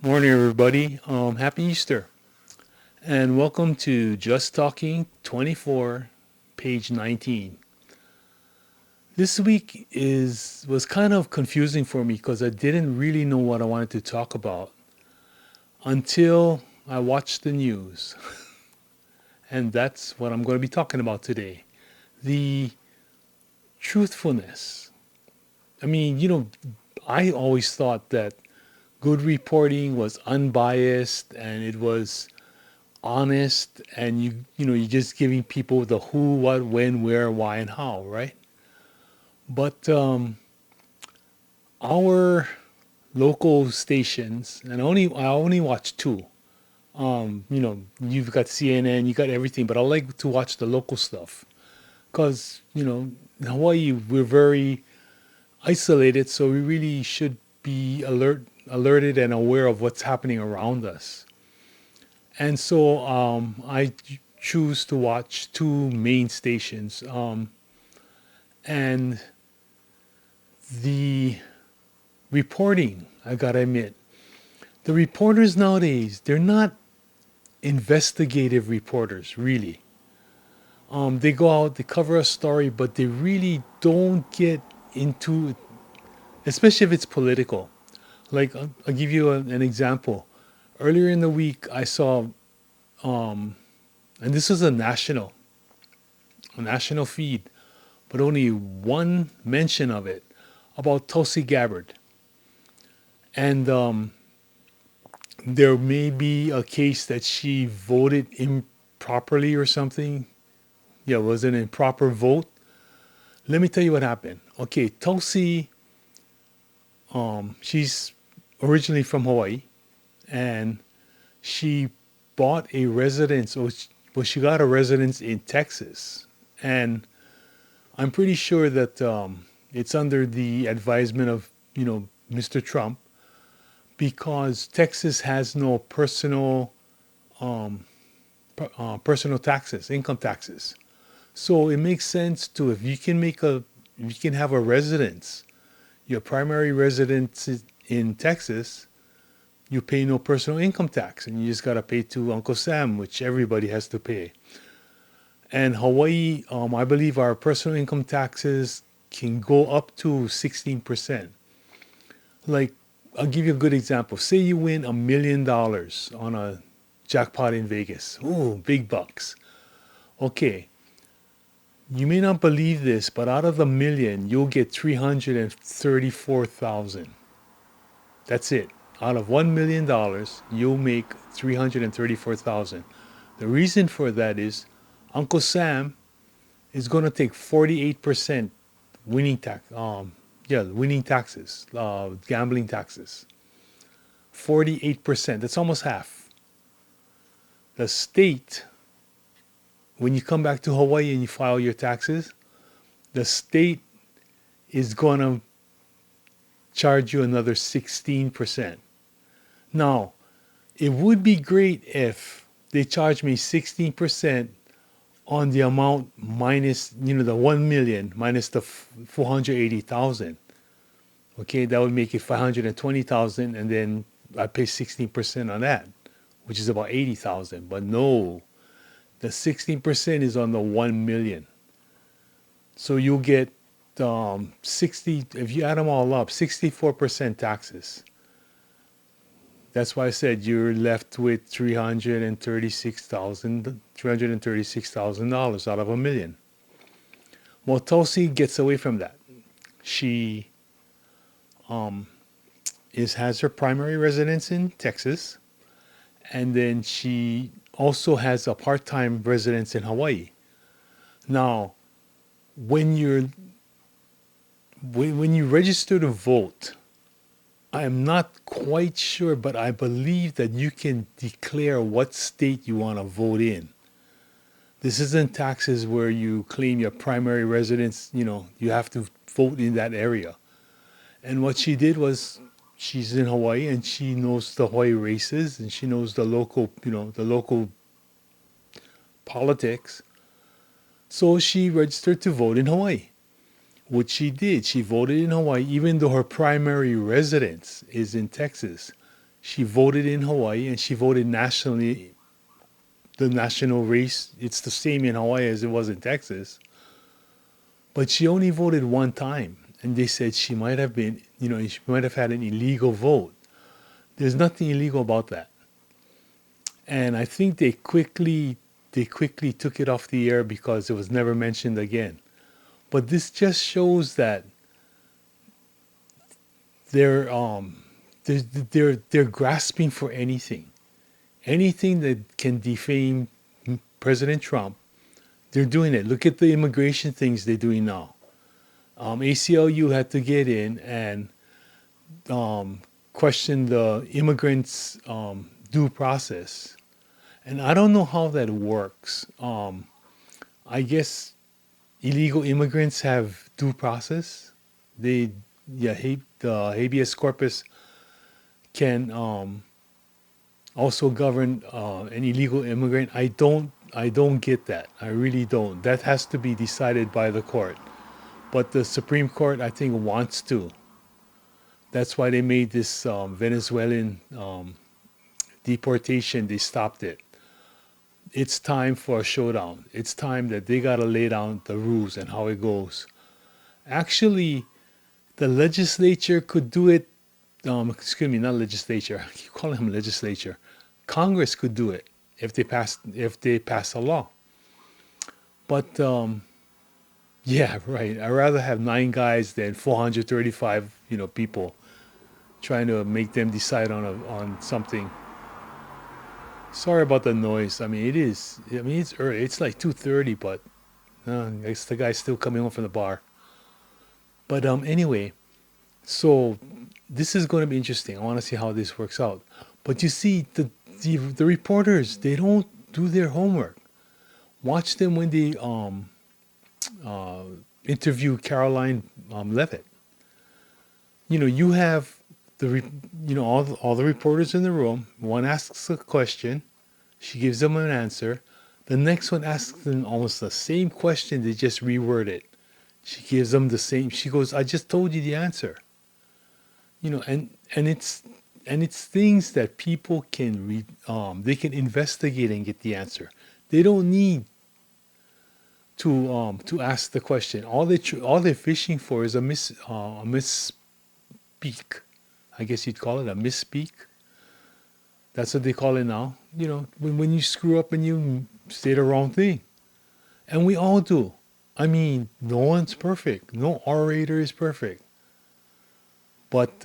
Morning, everybody. Happy Easter, and welcome to Just Talking 24, page 19. This week was kind of confusing for me because I didn't really know what I wanted to talk about until I watched the news, and that's what I'm going to be talking about today. The truthfulness. I mean, I always thought that good reporting was unbiased and it was honest, and you're just giving people the who, what, when, where, why, and how, right? But our local stations, and I only watch two. You've got CNN, you got everything, but I like to watch the local stuff because in Hawaii we're very isolated, so we really should be alerted and aware of what's happening around us. And so I choose to watch two main stations. And the reporting, I gotta admit, the reporters nowadays, they're not investigative reporters, really. They go out, they cover a story, but they really don't get into it, especially if it's political. Like, I'll give you an example. Earlier in the week, I saw, and this was a national feed, but only one mention of it about Tulsi Gabbard. And there may be a case that she voted improperly or something. Yeah, it was an improper vote. Let me tell you what happened. Okay, Tulsi, she's originally from Hawaii, and she bought a residence, well, she got a residence in Texas. And I'm pretty sure that it's under the advisement of, Mr. Trump, because Texas has no personal taxes, income taxes. So it makes sense to, if you can have a residence, your primary residence is in Texas, you pay no personal income tax, and you just gotta pay to Uncle Sam, which everybody has to pay. And Hawaii, I believe our personal income taxes can go up to 16%. Like, I'll give you a good example. Say you win $1 million on a jackpot in Vegas. Ooh, big bucks. Okay, you may not believe this, but out of the million, you'll get 334,000. That's it. Out of $1 million, you'll make 334,000. The reason for that is Uncle Sam is going to take 48% winning tax. Winning taxes, gambling taxes. 48%. That's almost half. The state, when you come back to Hawaii and you file your taxes, the state is going to charge you another 16%. Now, it would be great if they charged me 16% on the amount minus, the 1 million minus the 480,000. Okay, that would make it 520,000, and then I pay 16% on that, which is about 80,000. But no, the 16% is on the 1 million. So you'll get 60, if you add them all up, 64% taxes. That's why I said you're left with $336,000 out of a million. Well, Tulsi gets away from that. She has her primary residence in Texas, and then she also has a part-time residence in Hawaii. Now, when you register to vote, I am not quite sure, but I believe that you can declare what state you want to vote in. This isn't taxes where you claim your primary residence, you have to vote in that area. And what she did was, she's in Hawaii and she knows the Hawaii races and she knows the local politics. So she registered to vote in Hawaii. What she did, she voted in Hawaii, even though her primary residence is in Texas. She voted in Hawaii and she voted nationally. The national race, it's the same in Hawaii as it was in Texas. But she only voted one time. And they said she might have been, she might have had an illegal vote. There's nothing illegal about that. And I think they quickly took it off the air because it was never mentioned again. But this just shows that they're they're grasping for anything that can defame President Trump. They're doing it. Look at the immigration things they're doing now. ACLU had to get in and question the immigrants' due process, and I don't know how that works. I guess illegal immigrants have due process. They, yeah, the habeas corpus can also govern an illegal immigrant. I don't get that. I really don't. That has to be decided by the court. But the Supreme Court, I think, wants to. That's why they made this Venezuelan deportation. They stopped it. It's time for a showdown. It's time that they got to lay down the rules and how it goes. Actually, the legislature could do it. Excuse me, not legislature. I keep calling them legislature. Congress could do it if they pass a law. But yeah, right. I'd rather have 9 guys than 435, people trying to make them decide on something. Sorry about the noise. I mean, it is. I mean, it's early. It's like 2:30, but I guess the guy's still coming home from the bar. But anyway, so this is going to be interesting. I want to see how this works out. But you see, the reporters, they don't do their homework. Watch them when they uh, interview Caroline Levitt. You have all the reporters in the room. One asks a question, she gives them an answer. The next one asks them almost the same question, they just reword it. She gives them the same. She goes, "I just told you the answer." And it's things that people can read. They can investigate and get the answer. They don't need to ask the question. All they're fishing for is a misspeak. I guess you'd call it a misspeak. That's what they call it now. When you screw up and you say the wrong thing, and we all do. I mean, no one's perfect. No orator is perfect. But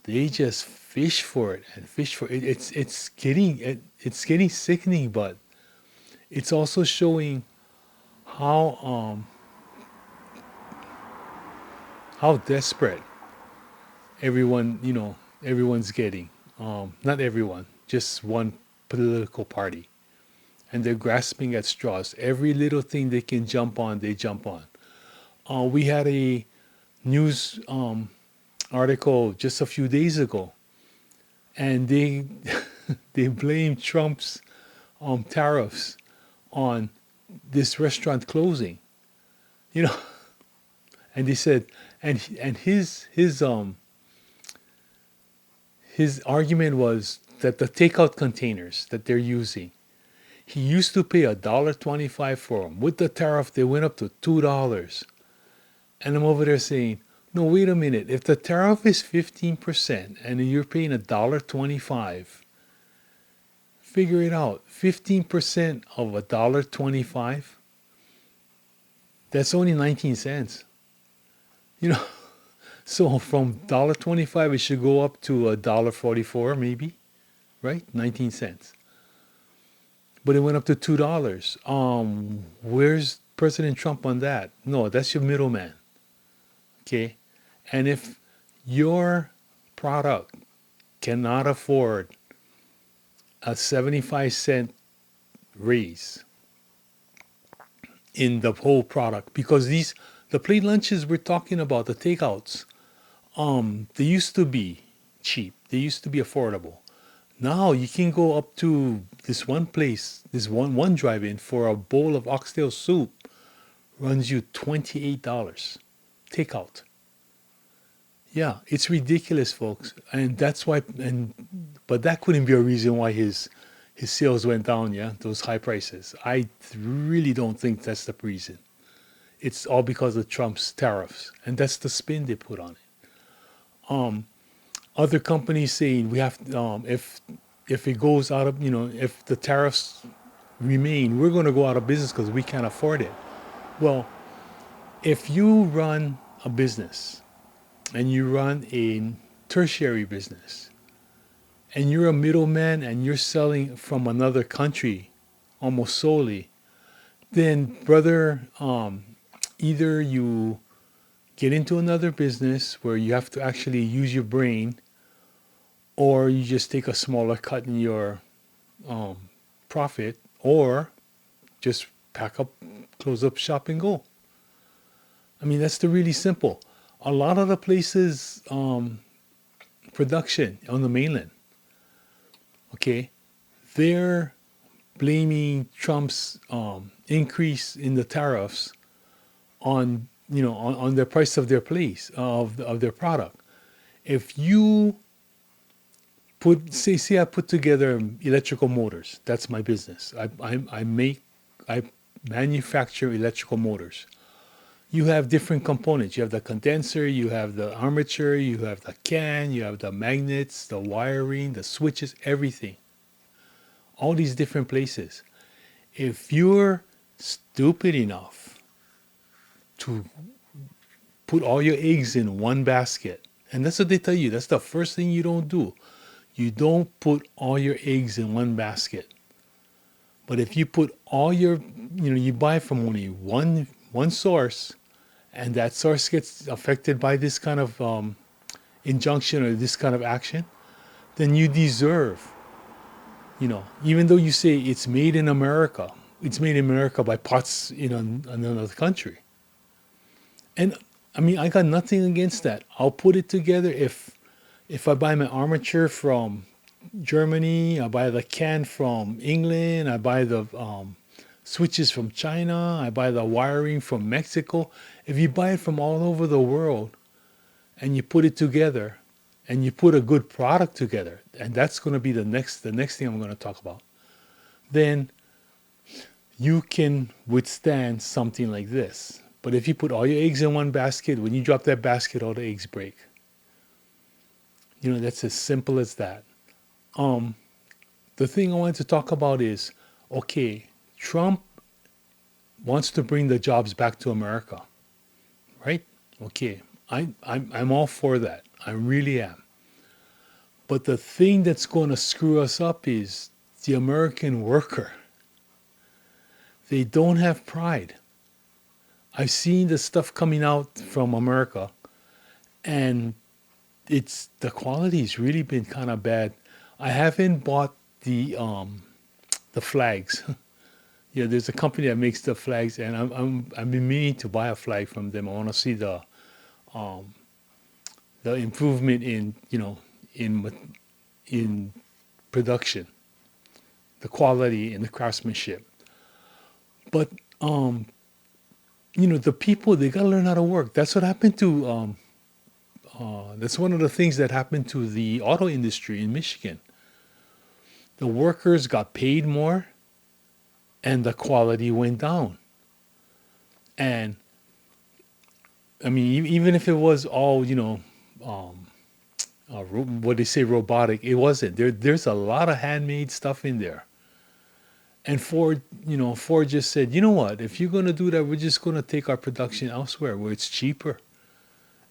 they just fish for it and fish for it. It's getting sickening, but it's also showing how how desperate everyone's getting. Not everyone, just one political party, and they're grasping at straws. Every little thing they can jump on, they jump on. We had a news article just a few days ago, and they they blamed Trump's tariffs on this restaurant closing. You know, and they said, and his argument was that the takeout containers that they're using, he used to pay $1.25 for them. With the tariff, they went up to $2. And I'm over there saying, no, wait a minute. If the tariff is 15% and you're paying $1.25, figure it out. 15% of $1.25, that's only 19 cents. You know, so from $1.25, it should go up to $1.44, maybe, right? 19 cents. But it went up to $2. Where's President Trump on that? No, that's your middleman. Okay? And if your product cannot afford a 75-cent raise in the whole product, because the plate lunches we're talking about, the takeouts, they used to be cheap. They used to be affordable. Now you can go up to this one place, this one drive-in, for a bowl of oxtail soup runs you $28 takeout. Yeah, it's ridiculous, folks, and that's why. And But that couldn't be a reason why his sales went down, yeah, those high prices. I really don't think that's the reason. It's all because of Trump's tariffs, and that's the spin they put on it. Other companies saying we have if it goes out of if the tariffs remain, we're going to go out of business because we can't afford it. Well, if you run a business and you run a tertiary business and you're a middleman and you're selling from another country almost solely, then brother, either you get into another business where you have to actually use your brain, or you just take a smaller cut in your um, profit, or just pack up, close up shop and go. I mean, that's the really simple. A lot of the places, production on the mainland, okay, they're blaming Trump's increase in the tariffs on on the price of their place of their product. If you say I put together electrical motors, that's my business. I manufacture electrical motors. You have different components. You have the condenser, you have the armature, you have the can, you have the magnets, the wiring, the switches, everything. All these different places. If you're stupid enough to put all your eggs in one basket, and that's what they tell you, that's the first thing you don't do. You don't put all your eggs in one basket. But if you put all your, you buy from only one source, and that source gets affected by this kind of injunction or this kind of action, then you deserve, even though you say it's made in America, it's made in America by parts in another country. And I mean, I got nothing against that. I'll put it together if I buy my armature from Germany, I buy the can from England, I buy the switches from China, I buy the wiring from Mexico. If you buy it from all over the world and you put it together and you put a good product together, and that's going to be the next thing I'm going to talk about, then you can withstand something like this. But if you put all your eggs in one basket, when you drop that basket, all the eggs break. That's as simple as that. Um, the thing I wanted to talk about is, okay, Trump wants to bring the jobs back to America, right? Okay, I'm all for that. I really am. But the thing that's going to screw us up is the American worker. They don't have pride. I've seen the stuff coming out from America, and the quality's really been kind of bad. I haven't bought the flags. Yeah, there's a company that makes the flags, and I've been meaning to buy a flag from them. I want to see um, the improvement in in production, the quality and the craftsmanship. But the people, they got to learn how to work. That's what happened to that's one of the things that happened to the auto industry in Michigan. The workers got paid more and the quality went down. And I mean, even if it was all, what they say robotic, it wasn't. There's a lot of handmade stuff in there. And Ford just said, you know what? If you're going to do that, we're just going to take our production elsewhere where it's cheaper.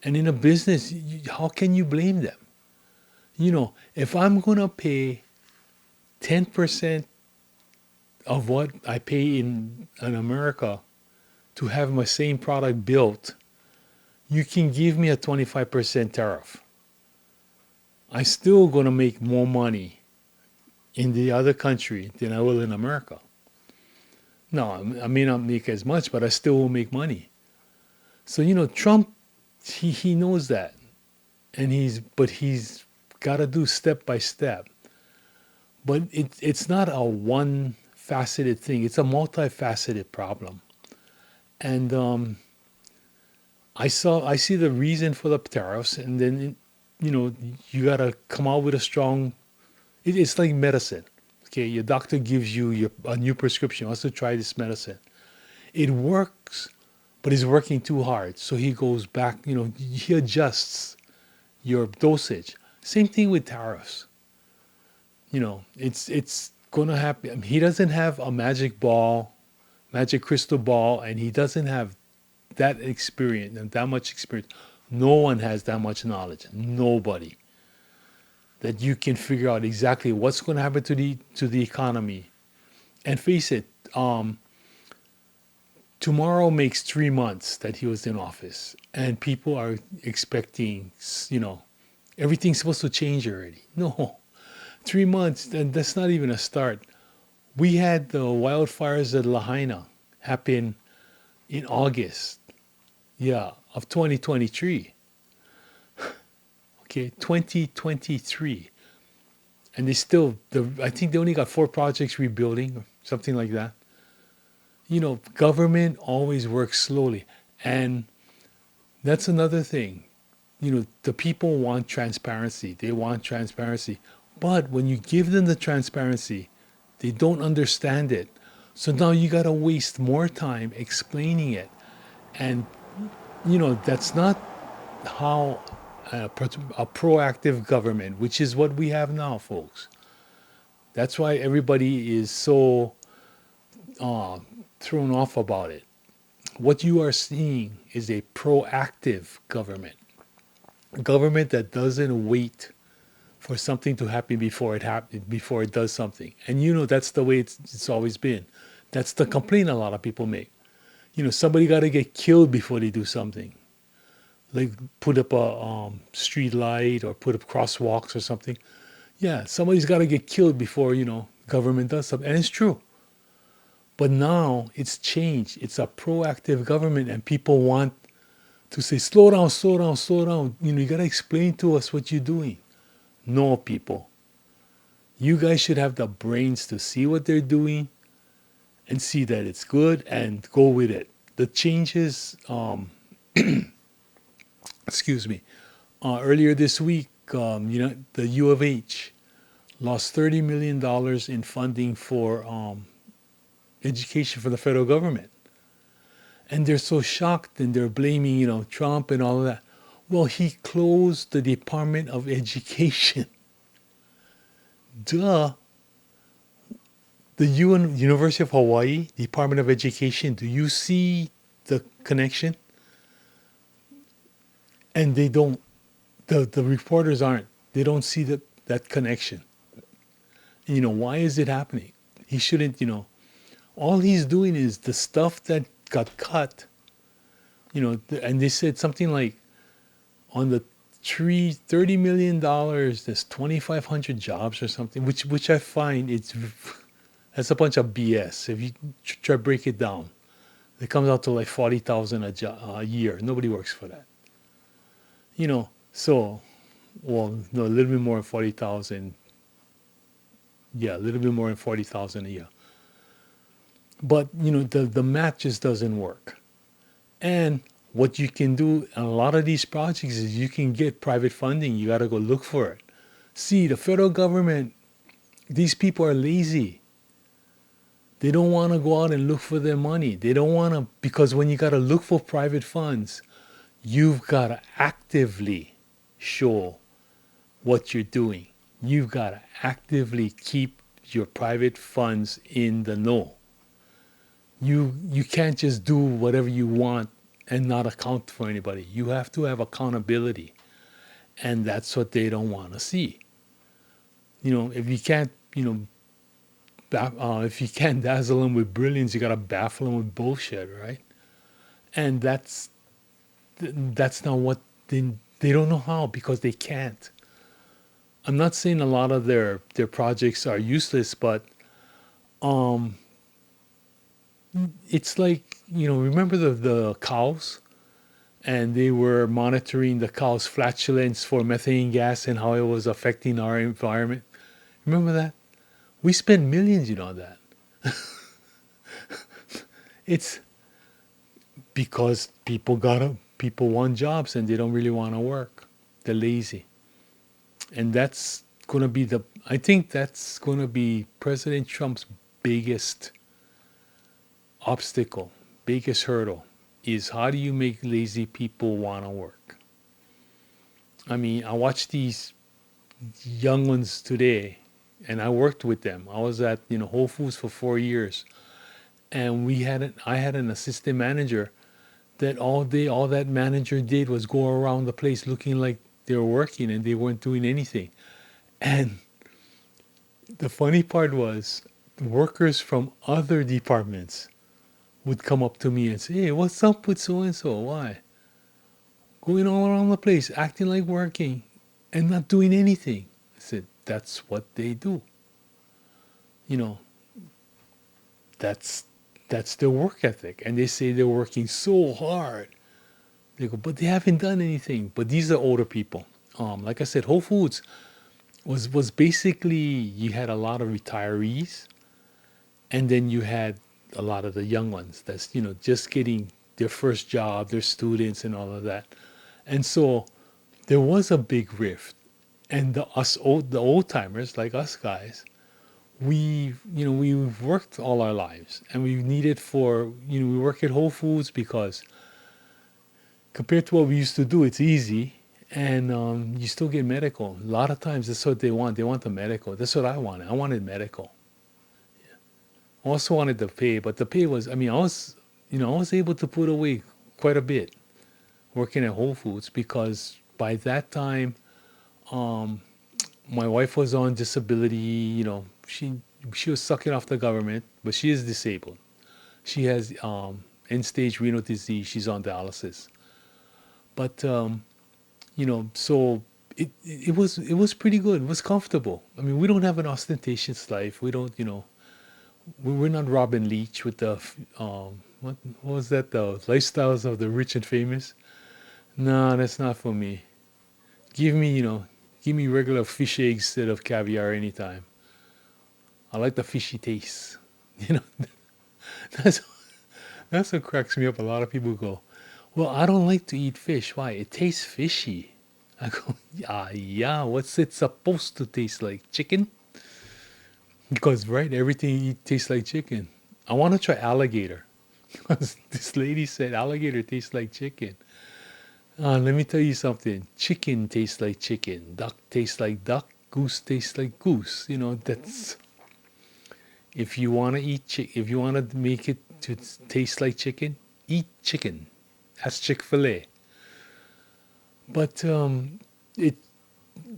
And in a business, how can you blame them? If I'm going to pay 10% of what I pay in America to have my same product built, you can give me a 25% tariff. I'm still going to make more money in the other country than I will in America. No, I may not make as much, but I still will make money. So, Trump, he knows that. And he's got to do step by step. But it's not a one faceted thing. It's a multifaceted problem. And I see the reason for the tariffs, and then you got to come out with a strong It's like medicine. Okay, your doctor gives you a new prescription. Wants to try this medicine. It works, but it's working too hard. So he goes back. He adjusts your dosage. Same thing with tariffs. It's gonna happen. He doesn't have a magic ball, magic crystal ball, and he doesn't have that experience and that much experience. No one has that much knowledge. Nobody that you can figure out exactly what's going to happen to the economy. And face it, tomorrow makes 3 months that he was in office, and people are expecting, everything's supposed to change already. No, 3 months, and that's not even a start. We had the wildfires at Lahaina happen in August, yeah, of 2023. Okay, 2023. And I think they only got 4 projects rebuilding, or something like that. Government always works slowly. And that's another thing. The people want transparency. They want transparency. But when you give them the transparency, they don't understand it. So now you got to waste more time explaining it. And, that's not how a proactive government, which is what we have now, folks. That's why everybody is so uh, thrown off about it. What you are seeing is a proactive government, a government that doesn't wait for something to happen before it does something. And that's the way it's always been. That's the complaint a lot of people make. Somebody got to get killed before they do something, like put up a street light or put up crosswalks or something. Yeah, somebody's got to get killed before government does something, and it's true. But now it's changed. It's a proactive government, and people want to say, slow down, slow down, slow down. You got to explain to us what you're doing. No, people. You guys should have the brains to see what they're doing and see that it's good and go with it. The changes, excuse me, earlier this week, the U of H lost $30 million in funding for education for the federal government. And they're so shocked and they're blaming, Trump and all of that. Well, he closed the Department of Education. Duh. The University of Hawaii Department of Education, do you see the connection? And they don't, the reporters aren't, they don't see that connection. Why is it happening? He shouldn't, all he's doing is the stuff that got cut, and they said something like on the $30 million, there's 2,500 jobs or something, which I find that's a bunch of BS. If you try to break it down, it comes out to like 40,000 a year. Nobody works for that. So, well, no, a little bit more than 40,000. Yeah, a little bit more than 40,000 a year. But, the math just doesn't work. And what you can do in a lot of these projects is you can get private funding. You got to go look for it. See, the federal government, these people are lazy. They don't want to go out and look for their money. They don't want to, because when you got to look for private funds, you've got to actively show what you're doing. You've got to actively keep your private funds in the know. You can't just do whatever you want and not account for anybody. You have to have accountability. And that's what they don't want to see. If you can't, if you can't dazzle them with brilliance, you got to baffle them with bullshit, right? And that's not what they don't know how, because they can't. I'm not saying a lot of their projects are useless, but it's like, remember the cows? And they were monitoring the cows' flatulence for methane gas and how it was affecting our environment. Remember that? We spend millions, on that. It's because people want jobs and they don't really want to work. They're lazy. And that's going to be the, I think that's going to be President Trump's biggest obstacle, biggest hurdle is how do you make lazy people want to work? I mean, I watch these young ones today and I worked with them. I was at, Whole Foods for 4 years and I had an assistant manager that all day, all that manager did was go around the place looking like they were working and they weren't doing anything. And the funny part was workers from other departments would come up to me and say, "Hey, what's up with so and so? Why? Going all around the place, acting like working and not doing anything." I said, "That's what they do. You know, that's that's their work ethic." And they say they're working so hard. They go, "But they haven't done anything." But these are older people. Like I said, Whole Foods was basically you had a lot of retirees, and then you had a lot of the young ones that's just getting their first job, their students, and all of that. And so there was a big rift, and the old timers like us guys, we've worked all our lives, and we needed for we work at Whole Foods because compared to what we used to do, it's easy, and you still get medical. A lot of times, that's what they want. They want the medical. That's what I wanted. I wanted medical. I also wanted the pay, but the pay was, I mean, I was able to put away quite a bit working at Whole Foods because by that time, um, my wife was on disability. She was sucking off the government, but she is disabled. She has end-stage renal disease. She's on dialysis. But so it was pretty good. It was comfortable. I mean, we don't have an ostentatious life. We don't, we're not Robin Leach with the what was that, the lifestyles of the rich and famous. No, that's not for me. Give me give me regular fish eggs instead of caviar anytime. I like the fishy taste. You know, that's that's what cracks me up. A lot of people go, "Well, I don't like to eat fish. Why? It tastes fishy." I go, "Yeah, yeah. What's it supposed to taste like? Chicken?" Because right, everything you eat tastes like chicken. I want to try alligator. Because this lady said alligator tastes like chicken. Let me tell you something. Chicken tastes like chicken. Duck tastes like duck. Goose tastes like goose. That's if you want to if you want to make it to taste like chicken, eat chicken. That's Chick-fil-A. But it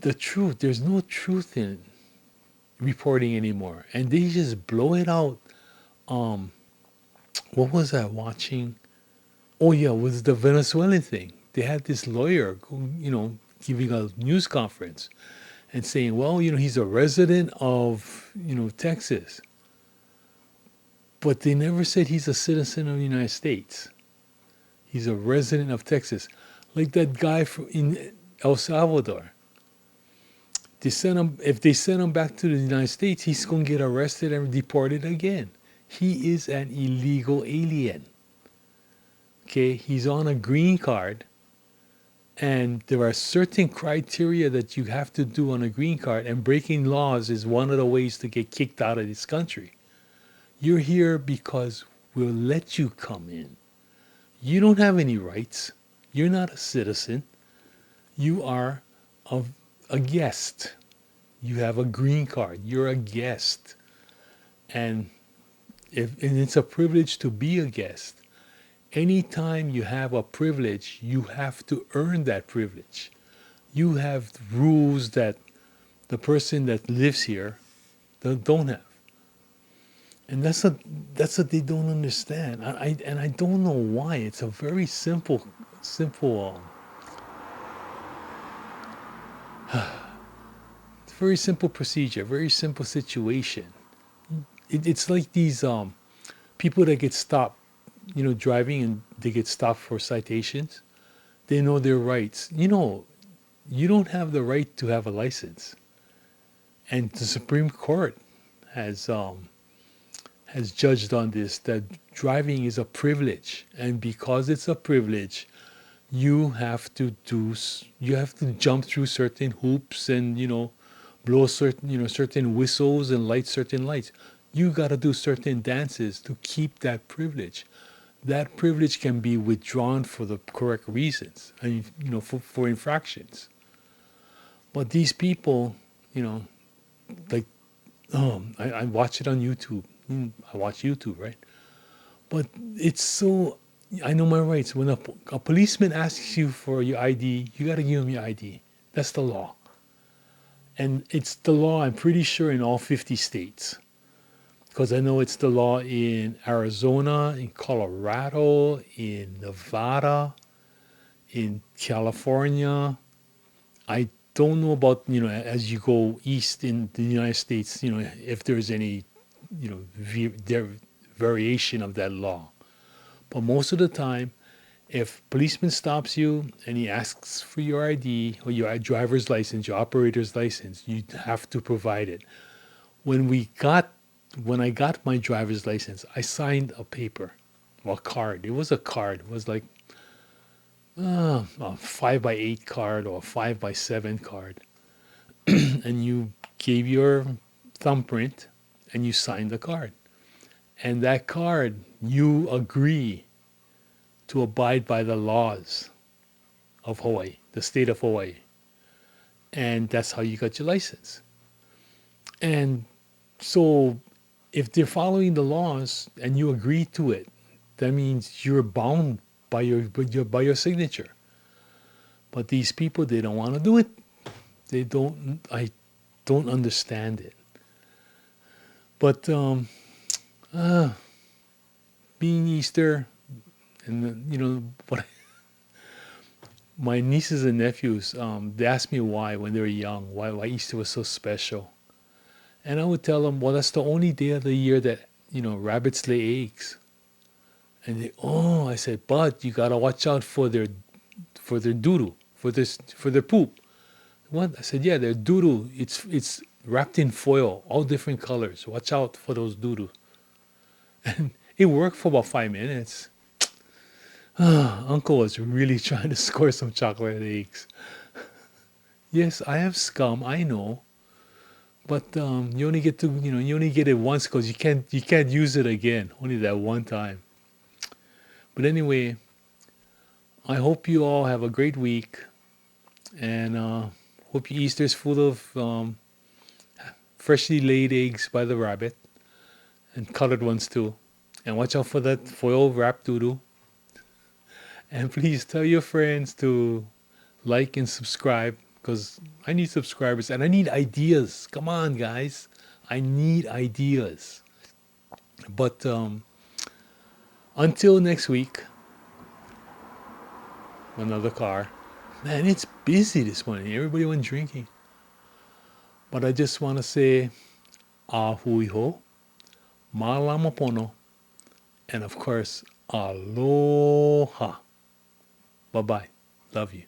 the truth, there's no truth in reporting anymore, and they just blow it out. Um, what was I watching? Oh yeah, it was the Venezuelan thing. They had this lawyer, giving a news conference and saying, well, he's a resident of, Texas. But they never said he's a citizen of the United States. He's a resident of Texas. Like that guy in El Salvador. If they send him back to the United States, he's going to get arrested and deported again. He is an illegal alien. Okay, he's on a green card, and there are certain criteria that you have to do on a green card, and breaking laws is one of the ways to get kicked out of this country. You're here because we'll let you come in. You don't have any rights. You're not a citizen. You are a, a guest. You have a green card. You're a guest. And it's a privilege to be a guest. Anytime you have a privilege, you have to earn that privilege. You have rules that the person that lives here don't have. And that's what they don't understand. And I don't know why. It's a very simple, very simple procedure, very simple situation. It's like these people that get stopped, driving, and they get stopped for citations. They know their rights. You don't have the right to have a license. And the Supreme Court has has judged on this that driving is a privilege, and because it's a privilege, you have to jump through certain hoops and blow certain whistles and light certain lights. You got to do certain dances to keep that privilege. That privilege can be withdrawn for the correct reasons, and for infractions. But these people, you know, like, I watch it on YouTube. I watch YouTube, right? But it's so, I know my rights. When a policeman asks you for your ID, you got to give him your ID. That's the law. And it's the law, I'm pretty sure, in all 50 states. Because I know it's the law in Arizona, in Colorado, in Nevada, in California. I don't know about, as you go east in the United States, if there's any, variation of that law. But most of the time, if policeman stops you and he asks for your ID or your driver's license, your operator's license, you have to provide it. When we got, when I got my driver's license, I signed a paper, well, a card. It was a card. It was like a 5x8 card or a 5x7 card, and you gave your thumbprint and you signed the card. And that card, you agree to abide by the laws of Hawaii, the state of Hawaii. And that's how you got your license. And so if they're following the laws and you agree to it, that means you're bound by your signature. But these people, they don't want to do it. They don't. I don't understand it. But being Easter, and what my nieces and nephews, they asked me why when they were young, why Easter was so special. And I would tell them, well, that's the only day of the year that, rabbits lay eggs. And they, oh, I said, but you gotta watch out for their doodoo, for their poop. What? I said, yeah, their doodoo, it's wrapped in foil, all different colors. Watch out for those doodoo. And it worked for about 5 minutes. Uncle was really trying to score some chocolate eggs. Yes, I have scum, I know. But you only get to, you only get it once because you can't use it again. Only that one time. But anyway, I hope you all have a great week, and hope your Easter's full of freshly laid eggs by the rabbit, and colored ones too. And watch out for that foil wrapped doodoo. And please tell your friends to like and subscribe because I need subscribers and I need ideas. Come on, guys. I need ideas. But until next week, another car. Man, it's busy this morning. Everybody went drinking. But I just want to say ahuiho, malamapono, and of course, aloha. Bye bye. Love you.